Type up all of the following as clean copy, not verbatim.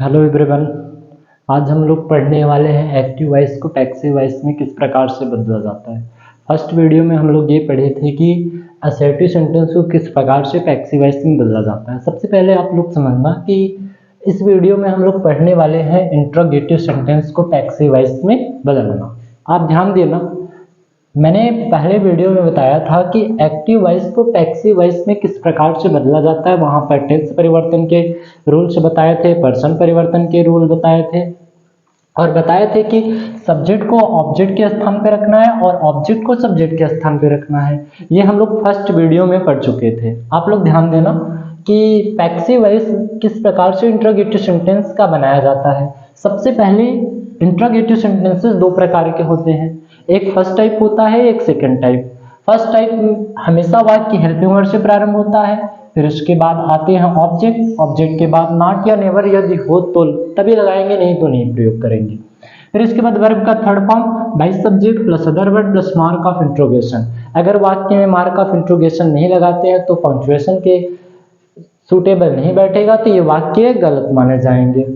Hello everyone. आज हम लोग पढ़ने वाले हैं एक्टिव वॉइस को पैसिव वॉइस में किस प्रकार से बदला जाता है। फर्स्ट वीडियो में हम लोग ये पढ़े थे कि असर्टिव सेंटेंस को किस प्रकार से पैसिव वॉइस में बदला जाता है। सबसे पहले आप लोग समझना कि इस वीडियो में हम लोग पढ़ने वाले हैं इंट्रोगेटिव सेंटेंस को पैसिव वॉइस में बदलना। आप ध्यान देना, मैंने पहले वीडियो में बताया था कि एक्टिव वॉइस को पैसिव वॉइस में किस प्रकार से बदला जाता है। वहां पर टेंस परिवर्तन के रूल्स बताए थे, पर्सन परिवर्तन के रूल बताए थे और बताए थे कि सब्जेक्ट को ऑब्जेक्ट के स्थान पर रखना है और ऑब्जेक्ट को सब्जेक्ट के स्थान पर रखना है। ये हम लोग फर्स्ट वीडियो में पढ़ चुके थे। आप लोग ध्यान देना कि पैसिव वॉइस किस प्रकार से इंट्रोगेटिव सेंटेंस का बनाया जाता है। सबसे पहले इंट्रोगेटिव सेंटेंसेस दो प्रकार के होते हैं, एक फर्स्ट टाइप होता है, एक सेकंड टाइप। फर्स्ट टाइप हमेशा वाक्य हेल्पिंग वर्ड से प्रारंभ होता है, फिर उसके बाद आते हैं ऑब्जेक्ट, ऑब्जेक्ट के बाद नॉट या नेवर यदि हो तो तभी लगाएंगे, नहीं तो नहीं प्रयोग करेंगे। फिर इसके बाद वर्ब का third form by subject plus other word plus mark of interrogation. अगर वाक्य में मार्क ऑफ इंट्रोगेशन नहीं लगाते हैं तो पंक्चुएशन के सूटेबल नहीं बैठेगा, तो ये वाक्य गलत माने जाएंगे।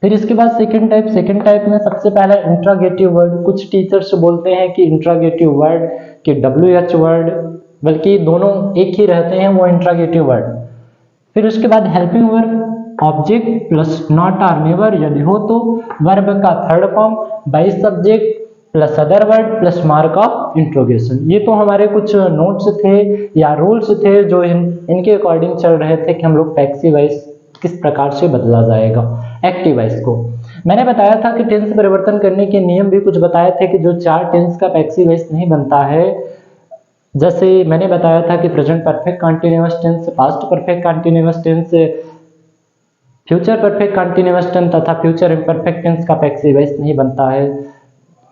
फिर इसके बाद सेकंड टाइप में सबसे पहले इंट्रोगेटिव वर्ड। कुछ टीचर्स बोलते हैं कि इंट्रोगेटिव वर्ड के WH वर्ड, बल्कि दोनों एक ही रहते हैं, वो इंट्रोगेटिव वर्ड। फिर उसके बाद helping verb object plus not और नेवर यदि हो तो वर्ब का third form by subject plus other word plus mark of interrogation. ये तो हमारे कुछ नोट्स थे या रूल्स थे जो इनके अकॉर्डिंग चल रहे थे कि हम लोग पैसिव वॉइस किस प्रकार से बदला जाएगा एक्टिव वॉइस को। मैंने बताया था कि टेंस परिवर्तन करने के नियम भी कुछ बताए थे कि जो चार टेंस का पैसिव वॉइस नहीं बनता है, जैसे मैंने बताया था कि present perfect continuous tense, past perfect continuous tense, future perfect continuous tense तथा फ्यूचर इम्परफेक्ट टेंस का पैसिव वॉइस नहीं बनता है।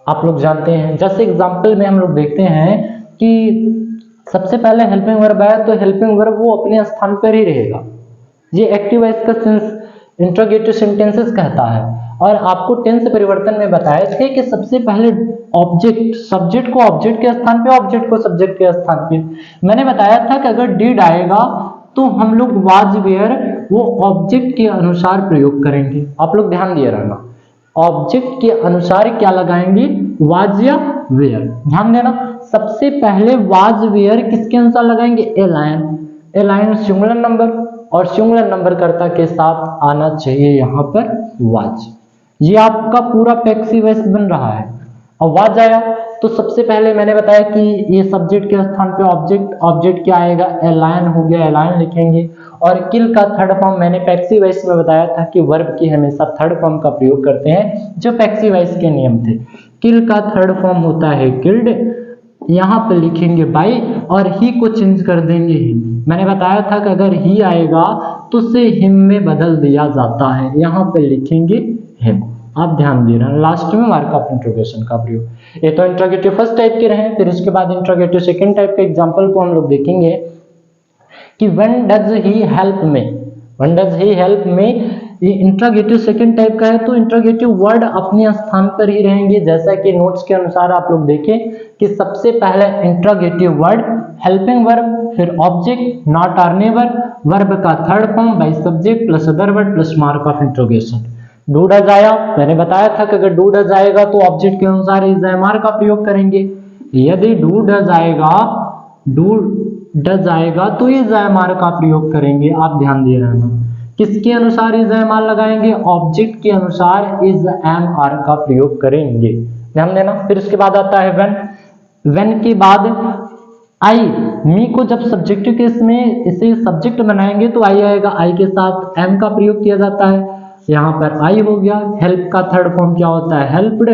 आप लोग जानते हैं। जैसे एग्जांपल में हम लोग देखते हैं कि सबसे पहले हेल्पिंग वर्ब आया तो हेल्पिंग वर्ब वो अपने स्थान पर ही रहेगा। ये एक्टिव वॉइस का सेंस इंट्रोगेटिव सेंटेंसेस कहता है। और आपको टेंस परिवर्तन में बताए थे कि सबसे पहले ऑब्जेक्ट सब्जेक्ट को ऑब्जेक्ट के स्थान पे, ऑब्जेक्ट को सब्जेक्ट के स्थान पे। मैंने बताया था कि अगर डिड आएगा तो हम लोग वाज वेयर वो ऑब्जेक्ट के अनुसार प्रयोग करेंगे। आप लोग ध्यान दिए रहना, ऑब्जेक्ट के अनुसार क्या लगाएंगे, वाज या वेयर। ध्यान देना, सबसे पहले वाज वेयर किसके अनुसार लगाएंगे, ए लाइन सिंगुलर नंबर और सिंगुलर नंबर कर्ता के साथ आना चाहिए यहाँ पर वाज। ये आपका पूरा पैसिव वॉइस बन रहा है। और वाज आया तो सबसे पहले मैंने बताया कि ये सब्जेक्ट के स्थान पे ऑब्जेक्ट, ऑब्जेक्ट क्या आएगा, ए लायन हो गया, ए लायन लिखेंगे। और किल का थर्ड फॉर्म मैंने पैसिव वॉइस में बताया था कि वर्ब की हमेशा थर्ड फॉर्म का प्रयोग करते हैं, जो पैसिव वॉइस के नियम थे। किल का थर्ड फॉर्म होता है किल्ड, यहाँ पे लिखेंगे बाई और ही को चेंज कर देंगे हिम। मैंने बताया था कि अगर ही आएगा तो उसे हिम में बदल दिया जाता है, यहाँ पे लिखेंगे हिम। आप ध्यान दे रहे हैं। लास्ट में मार्क ऑफ इंट्रोगेशन का प्रयोग। ये तो इंट्रोगेटिव फर्स्ट टाइप के रहे। फिर इसके बाद इंट्रोगेटिव सेकंड टाइप के एग्जांपल को हम लोग देखेंगे कि when does he help me, when does he help me. ये इंट्रोगेटिव सेकंड टाइप का है तो इंट्रोगेटिव वर्ड अपने स्थान पर ही रहेंगे। जैसा कि नोट्स के अनुसार आप लोग देखें कि सबसे पहले इंट्रोगेटिव वर्ड हेल्पिंग वर्ब, फिर ऑब्जेक्ट नॉट और नेवर, वर्ब का third form by subject plus other word plus mark of interrogation. Do does आया, मैंने बताया था कि अगर डू डज आएगा तो ऑब्जेक्ट के अनुसार इज मार का प्रयोग करेंगे। यदि डू डज आएगा तो इज मार का प्रयोग करेंगे। आप ध्यान दे रहे हैं, किसके अनुसार इज एम आर लगाएंगे, ऑब्जेक्ट के अनुसार इज एम आर का प्रयोग करेंगे। ध्यान देना। फिर उसके बाद आता है व्हेन के बाद आई, मी को जब सब्जेक्टिव केस में इसे सब्जेक्ट बनाएंगे तो आई आएगा, आई के साथ एम का प्रयोग किया जाता है, यहाँ पर आई हो गया। हेल्प का थर्ड फॉर्म क्या होता है, हेल्प्ड,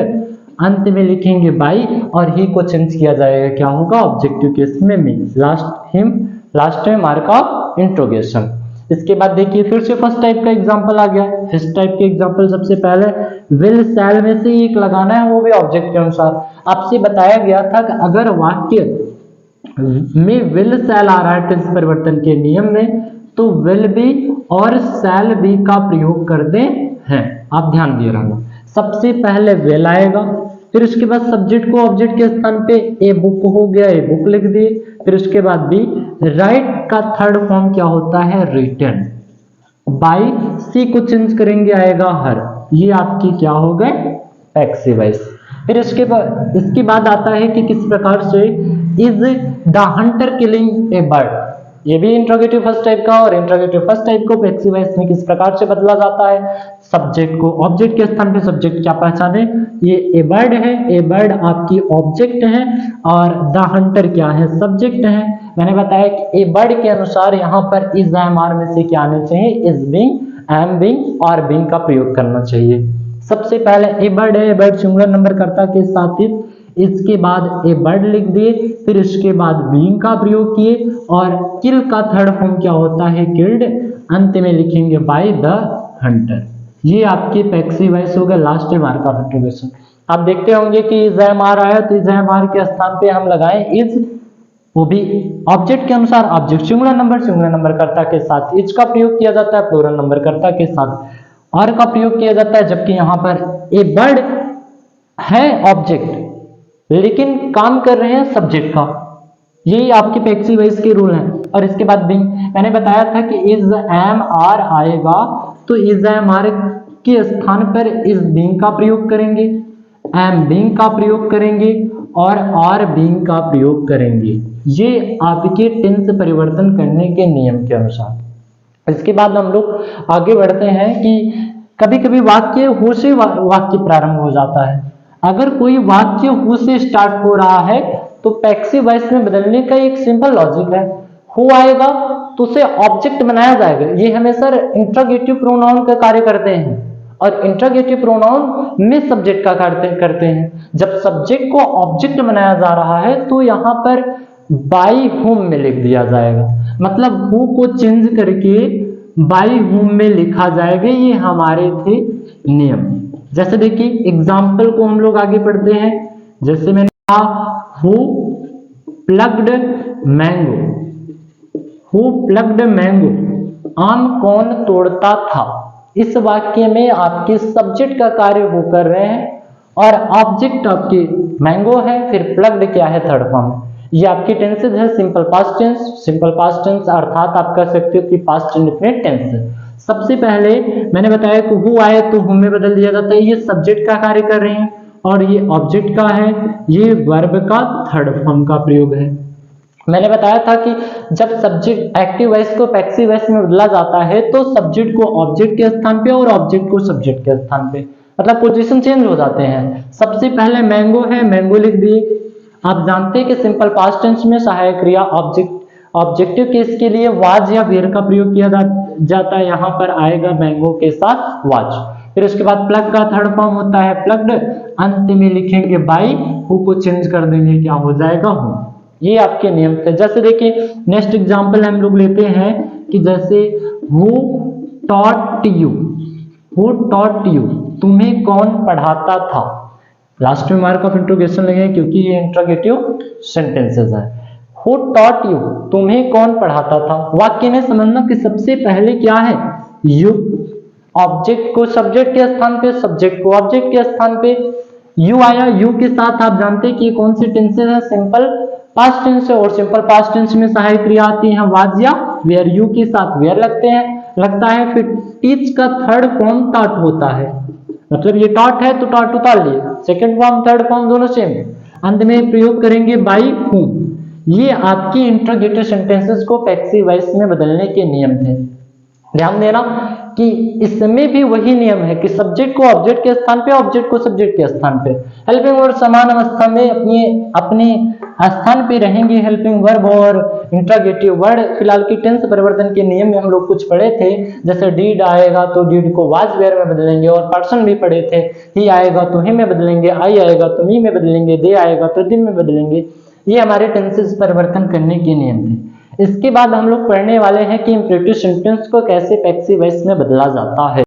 अंत में लिखेंगे बाई और ही को चेंज किया जाएगा, क्या होगा, ऑब्जेक्टिव केस में मी, लास्ट में मार्क ऑफ इंट्रोगेशन। इसके बाद देखिए फिर से फर्स्ट टाइप का एग्जांपल आ गया। फर्स्ट टाइप के एग्जांपल सबसे पहले विल शैल में से एक लगाना है, वो भी ऑब्जेक्ट के अनुसार। आपसे बताया गया था कि अगर वाक्य में विल शैल आ रहा है टेंस परिवर्तन के नियम में तो विल बी और शैल बी का प्रयोग करते हैं। आप ध्यान दिए रहना, सबसे पहले विल आएगा, फिर उसके बाद सब्जेक्ट को ऑब्जेक्ट के स्थान पे ए बुक हो गया, ए बुक लिख दिए। फिर उसके बाद बी, राइट का थर्ड फॉर्म क्या होता है, रिटन। बाई सी को चेंज करेंगे आएगा हर। ये आपकी क्या हो गए पैसिव वॉइस। फिर इसके बाद आता है कि किस प्रकार से is the Hunter killing A bird. ये भी इंट्रोगेटिव फर्स्ट टाइप का, और इंट्रोगेटिव फर्स्ट टाइप को पैसिव वॉइस में किस प्रकार से बदला जाता है। सब्जेक्ट को ऑब्जेक्ट के स्थान पे सब्जेक्ट क्या पहचाने, ये ए बर्ड है, ए बर्ड आपकी ऑब्जेक्ट है और द हंटर क्या है सब्जेक्ट है। मैंने बताया कि ए बर्ड के अनुसार यहाँ पर इज एम आर में से क्या आने चाहिए, इज बीइंग, एम बीइंग और बीइंग का प्रयोग करना चाहिए। सबसे पहले ए बर्ड है, ए बर्ड सिंगुलर नंबर कर्ता के साथ इसके बाद ए बर्ड लिख दिए, फिर इसके बाद बीइंग का प्रयोग किए, और किल का थर्ड फॉर्म क्या होता है किल्ड, अंत में लिखेंगे बाय द हंटर। ये आपके पैसिव वॉइस हो गया लास्ट मार्क ऑफ इंट्रोगेशन। आप देखते होंगे कि इज एम आर आया तो इज एम आर के स्थान पे हम लगाएं इज, वो भी ऑब्जेक्ट के अनुसार, ऑब्जेक्ट सिंगुलर नंबर कर्ता के साथ इज का प्रयोग किया जाता है, प्लूरल नंबर कर्ता के साथ और का प्रयोग किया जाता है। जबकि यहाँ पर ए बर्ड है ऑब्जेक्ट लेकिन काम कर रहे हैं सब्जेक्ट का, यही आपके पैसिव वॉइस के रूल हैं। और इसके बाद बीइंग, मैंने बताया था कि इज एम आर आएगा तो इज एम आर के स्थान पर इज बीइंग का प्रयोग करेंगे, एम बीइंग का प्रयोग करेंगे और आर बीइंग का प्रयोग करेंगे। ये आपके टेंस परिवर्तन करने के नियम के अनुसार। इसके बाद हम लोग आगे बढ़ते हैं कि कभी कभी वाक्य हु से वाक्य प्रारंभ हो जाता है। अगर कोई वाक्य हु से स्टार्ट हो रहा है तो पैसिव वॉइस में बदलने का एक सिंपल लॉजिक है, हु आएगा तो उसे ऑब्जेक्ट बनाया जाएगा। ये हमेशा इंट्रोगेटिव प्रोनाउन का कार्य करते हैं और इंट्रोगेटिव प्रोनाउन में सब्जेक्ट का कार्य करते हैं। जब सब्जेक्ट को ऑब्जेक्ट बनाया जा रहा है तो यहाँ पर बाई हुम में लिख दिया जाएगा, मतलब हु को चेंज करके बाई हुम में लिखा जाएगा। ये हमारे थे नियम। जैसे देखिए एग्जाम्पल को हम लोग आगे पढ़ते हैं। जैसे मैंने कहा who plucked mango, who plucked mango, आम कौन तोड़ता था। इस वाक्य में आपके सब्जेक्ट का कार्य वो कर रहे हैं और ऑब्जेक्ट आपके मैंगो है, फिर प्लग्ड क्या है थर्ड फॉर्म। ये आपकी टेंसेज है simple past tense. Simple past tense अर्थात आप कह सकते हो कि पास्ट इंडेफिनिट टेंस। सबसे पहले मैंने बताया कि हु आए तो हु में बदल दिया जाता है, ये सब्जेक्ट का कार्य कर रहे हैं और ये ऑब्जेक्ट का है, ये वर्ब का थर्ड फॉर्म का प्रयोग है। मैंने बताया था कि जब सब्जेक्ट एक्टिव वॉइस को पैसिव वॉइस में बदला जाता है तो सब्जेक्ट को ऑब्जेक्ट के स्थान पे और ऑब्जेक्ट को सब्जेक्ट के स्थान पे, मतलब पोजीशन चेंज हो जाते हैं। सबसे पहले मैंगो है, मैंगो लिख दिए। आप जानते हैं कि सिंपल पास्ट टेंस में सहायक क्रिया ऑब्जेक्टिव केस के लिए वाज या वेयर का प्रयोग किया जाता है। यहाँ पर आएगा मैंगो के साथ वाज। फिर उसके बाद प्लग का थर्ड फॉर्म होता है प्लग्ड, अंत में लिखेंगे बाई, हु को चेंज कर देंगे क्या हो जाएगा हु। ये आपके नियम थे। जैसे देखिए नेक्स्ट एग्जांपल हम लोग लेते हैं कि जैसे who taught you, who taught you, तुम्हें कौन पढ़ाता था। लास्ट में मार्क ऑफ इंट्रोगेशन लगे क्योंकि ये इंट्रोगेटिव सेंटेंसेस है। हु टॉट यू, तुम्हें कौन पढ़ाता था। वाक्य में समझना कि सबसे पहले क्या है यू, ऑब्जेक्ट को सब्जेक्ट के स्थान पे, सब्जेक्ट को ऑब्जेक्ट के स्थान पे यू आया। यू के साथ आप जानते हैं कि कौन सी टेंसेस है, सिंपल पास्ट टेंस है और सिंपल पास्ट टेंस में सहायक क्रिया आती है वाज या वेयर। यू के साथ वेयर लगता है। फिर टीच का थर्ड फॉर्म टॉट होता है, मतलब ये टॉट है तो टॉट उतार लिए, सेकंड फॉर्म थर्ड फॉर्म दोनों सेम। अंत में प्रयोग करेंगे बाई हूम। ये आपकी इंट्रोगेटिव सेंटेंसेस को पैसिव वॉइस में बदलने के नियम थे। ध्यान देना कि इसमें भी वही नियम है कि सब्जेक्ट को ऑब्जेक्ट के स्थान पे, ऑब्जेक्ट को सब्जेक्ट के स्थान पे। हेल्पिंग वर्ब समान अवस्था में अपने स्थान पे रहेंगे, हेल्पिंग वर्ब और इंट्रोगेटिव वर्ड। फिलहाल की टेंस परिवर्तन के नियम में हम लोग कुछ पढ़े थे, जैसे डीड आएगा तो डीड को वाज वेयर में बदलेंगे, और पर्सन भी पढ़े थे, ही आएगा तो हिम में बदलेंगे, आई आएगा तो मी में बदलेंगे, दे आएगा तो दिम में बदलेंगे। ये हमारे टेंसेस परिवर्तन करने के नियम थे। इसके बाद हम लोग पढ़ने वाले हैं कि इंपरेटिव सेंटेंस को कैसे पैसिव वॉइस में बदला जाता है।